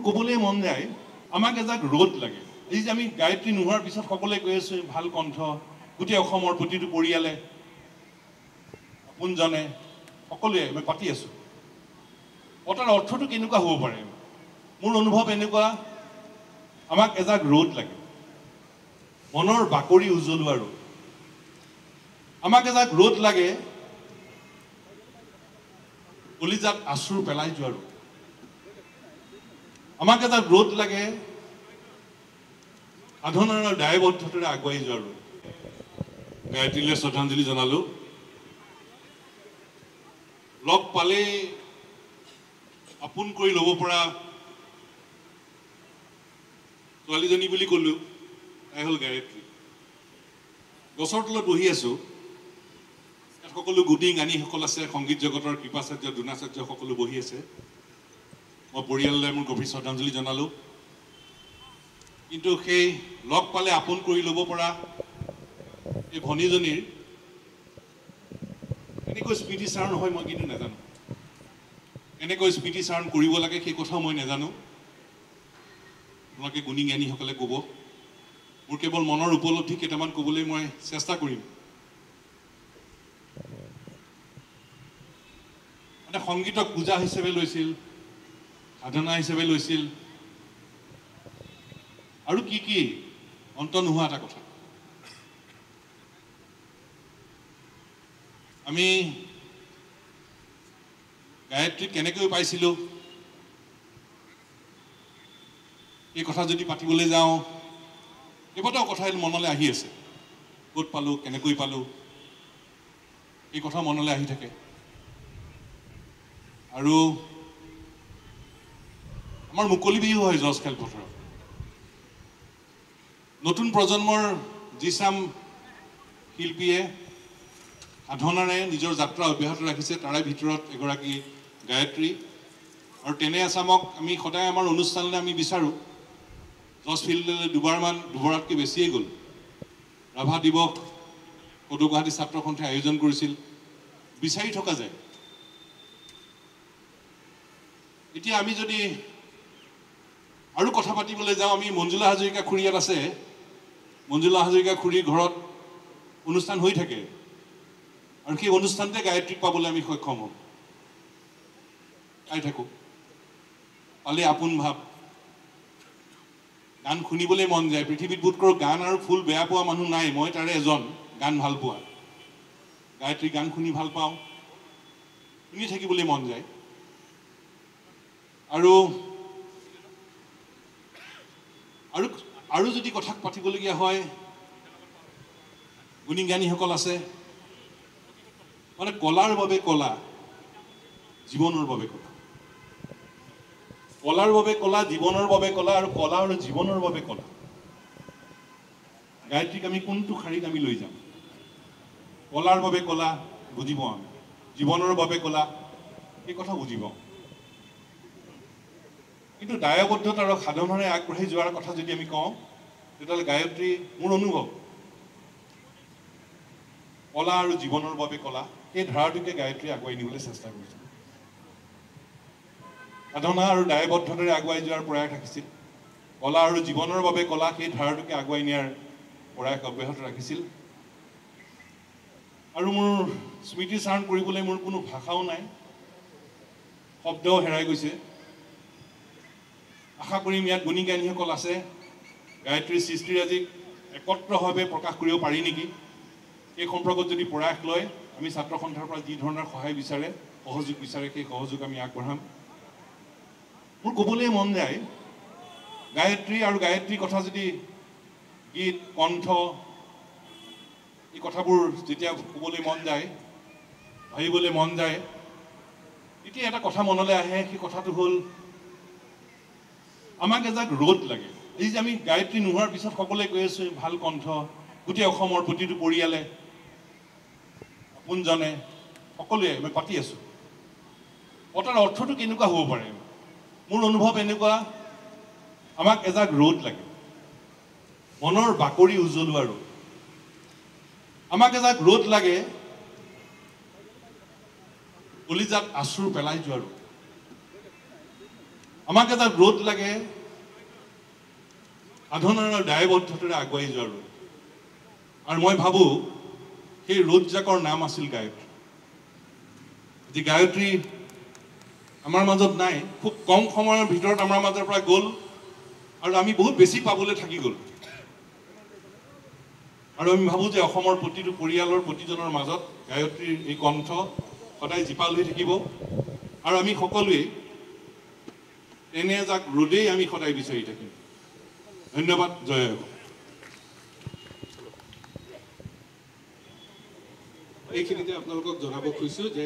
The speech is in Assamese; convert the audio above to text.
ক'বলৈ মন যায় আমাক এজাক ৰ'দ লাগে এই যে আমি গায়ত্ৰী নোহোৱাৰ পিছত সকলোৱে কৈ আছো ভাল কণ্ঠ গোটেই অসমৰ প্ৰতিটো পৰিয়ালে আপোনজনে সকলোৱে আমি পাতি আছো অতাৰ অৰ্থটো কেনেকুৱা হ'ব পাৰে মোৰ অনুভৱ এনেকুৱা আমাক এজাক ৰ'দ লাগে মনৰ বাকৰি উজ্বলোৱা ৰ'দ আমাক এজাক ৰ'দ লাগে কলিজাত আশ্ৰু পেলাই যোৱা ৰ'দ আমাক এজাক ৰ'দ লাগে সাধনাৰ দায়বদ্ধতাৰে আগুৱাই যোৱা ৰ'দ গায়ত্ৰীলৈ শ্ৰদ্ধাঞ্জলি জনালো লগ পালে আপোন কৰি ল'ব পৰা ছোৱালীজনী বুলি ক'লো তাই হ'ল গায়ত্ৰী গছৰ তলত বহি আছো ইয়াত সকলো গুটি গানীসকল আছে সংগীত জগতৰ কৃপাচাৰ্য দ্ৰোণাচাৰ্য সকলো বহি আছে মই পৰিয়াললৈ মোৰ গভীৰ শ্ৰদ্ধাঞ্জলি জনালো কিন্তু সেই লগ পালে আপোন কৰি ল'ব পৰা এই ভনীজনীৰ এনেকৈ স্মৃতিচাৰণ হয় মই কিন্তু নাজানো এনেকৈ স্মৃতিচাৰণ কৰিব লাগে সেই কথা মই নাজানো আপোনালোকে গুণী জ্ঞানীসকলে ক'ব মোৰ কেৱল মনৰ উপলব্ধি কেইটামান ক'বলৈ মই চেষ্টা কৰিম মানে সংগীতক পূজা হিচাপে লৈছিল সাধনা হিচাপে লৈছিল আৰু কি কি অন্ত নোহোৱা এটা কথা আমি গায়ত্ৰীক কেনেকৈ পাইছিলো এই কথা যদি পাতিবলৈ যাওঁ কেইবাটাও কথা মনলৈ আহি আছে ক'ত পালো কেনেকৈ পালো এই কথা মনলৈ আহি থাকে আৰু আমাৰ মুকলি বিহু হয় জজ খেলপথাৰত নতুন প্ৰজন্মৰ যিচাম শিল্পীয়ে সাধনাৰে নিজৰ যাত্ৰা অব্যাহত ৰাখিছে তাৰে ভিতৰত এগৰাকী গায়ত্ৰী আৰু তেনে আছামক আমি সদায় আমাৰ অনুষ্ঠানলৈ আমি বিচাৰোঁ জজ ফিল্ডলৈ দুবাৰতকৈ বেছিয়ে গ'ল ৰাভা দিৱস সদৌ গুৱাহাটী ছাত্ৰ সন্থাই আয়োজন কৰিছিল বিচাৰি থকা যায় এতিয়া আমি যদি আৰু কথা পাতিবলৈ যাওঁ আমি মঞ্জুলা হাজৰিকা খুৰী ইয়াত আছে মঞ্জুলা হাজৰিকা খুৰীৰ ঘৰত অনুষ্ঠান হৈ থাকে আৰু সেই অনুষ্ঠানতে গায়ত্ৰীক পাবলৈ আমি সক্ষম হ'ম চাই থাকোঁ পালে আপোন ভাৱ গান শুনিবলৈ মন যায় পৃথিৱীত বোধকৰো গান আৰু ফুল বেয়া পোৱা মানুহ নাই মই তাৰে এজন গান ভাল পোৱা গায়ত্ৰীৰ গান শুনি ভাল পাওঁ শুনি থাকিবলৈ মন যায় আৰু আৰু আৰু যদি কথা পাতিবলগীয়া হয় গুণী জ্ঞানীসকল আছে মানে কলাৰ বাবে কলা জীৱনৰ বাবে কলা কলাৰ বাবে কলা জীৱনৰ বাবে কলা আৰু কলা আৰু জীৱনৰ বাবে কলা গায়ত্ৰীক আমি কোনটো শাৰীত আমি লৈ যাম কলাৰ বাবে কলা বুজিব আমি জীৱনৰ বাবে কলা এই কথা বুজিব কিন্তু দায়বদ্ধতা আৰু সাধনাৰে আগবাঢ়ি যোৱাৰ কথা যদি আমি কওঁ তেতিয়াহ'লে গায়ত্ৰী মোৰ অনুভৱ কলা আৰু জীৱনৰ বাবে কলা এই ধাৰাটোকে গায়ত্ৰী আগুৱাই নিবলৈ চেষ্টা কৰিছে সাধনা আৰু দায়বদ্ধতাৰে আগুৱাই যোৱাৰ প্ৰয়াস ৰাখিছিল কলা আৰু জীৱনৰ বাবে কলা সেই ধাৰাটোকে আগুৱাই নিয়াৰ প্ৰয়াস অব্যাহত ৰাখিছিল আৰু মোৰ স্মৃতিচাৰণ কৰিবলৈ মোৰ কোনো ভাষাও নাই শব্দও হেৰাই গৈছে আশা কৰিম ইয়াত গুণী জ্ঞানীসকল আছে গায়ত্ৰীৰ সৃষ্টিৰাজিক একত্ৰভাৱে প্ৰকাশ কৰিব পাৰি নেকি এই সম্পৰ্কত যদি প্ৰয়াস লয় আমি ছাত্ৰ সন্থাৰ পৰা যি ধৰণৰ সহায় বিচাৰে সহযোগ বিচাৰে সেই সহযোগ আমি আগবঢ়াম মোৰ ক'বলৈ মন যায় গায়ত্ৰী আৰু গায়ত্ৰীৰ কথা যদি গীত কণ্ঠ এই কথাবোৰ যেতিয়া ক'বলৈ মন যায় ভাবিবলৈ মন যায় তেতিয়া এটা কথা মনলৈ আহে সেই কথাটো হ'ল আমাক এজাক ৰ'দ লাগে এই যে আমি গায়ত্ৰী নোহোৱাৰ পিছত সকলোৱে কৈ আছো ভাল কণ্ঠ গোটেই অসমৰ প্ৰতিটো পৰিয়ালে আপোনজনে সকলোৱে আমি পাতি আছো অতাৰ অৰ্থটো কেনেকুৱা হ'ব পাৰে মোৰ অনুভৱ এনেকুৱা আমাক এজাক ৰ'দ লাগে মনৰ বাকৰি উজ্বলোৱা ৰ'দ আমাক এজাক ৰ'দ লাগে কলিজাত আশ্ৰু পেলাই যোৱা ৰ'দ আমাক এটা ৰোধ লাগে সাধনাৰ দায়বদ্ধতাৰে আগুৱাই যোৱাৰ ৰোধ আৰু মই ভাবোঁ সেই ৰোধজাকৰ নাম আছিল গায়ত্ৰী যি গায়ত্ৰী আমাৰ মাজত নাই খুব কম সময়ৰ ভিতৰত আমাৰ মাজৰ পৰা গ'ল আৰু আমি বহুত বেছি পাবলৈ থাকি গ'ল আৰু আমি ভাবোঁ যে অসমৰ প্ৰতিটো পৰিয়ালৰ প্ৰতিজনৰ মাজত গায়ত্ৰীৰ এই কণ্ঠ সদায় জীপাল হৈ থাকিব আৰু আমি সকলোৱে এনে এজাক ৰোদেই আমি সদায় বিচাৰি থাকিম ধন্যবাদ জয় হ'ব এইখিনিতে আপোনালোকক জনাব খুজিছোঁ যে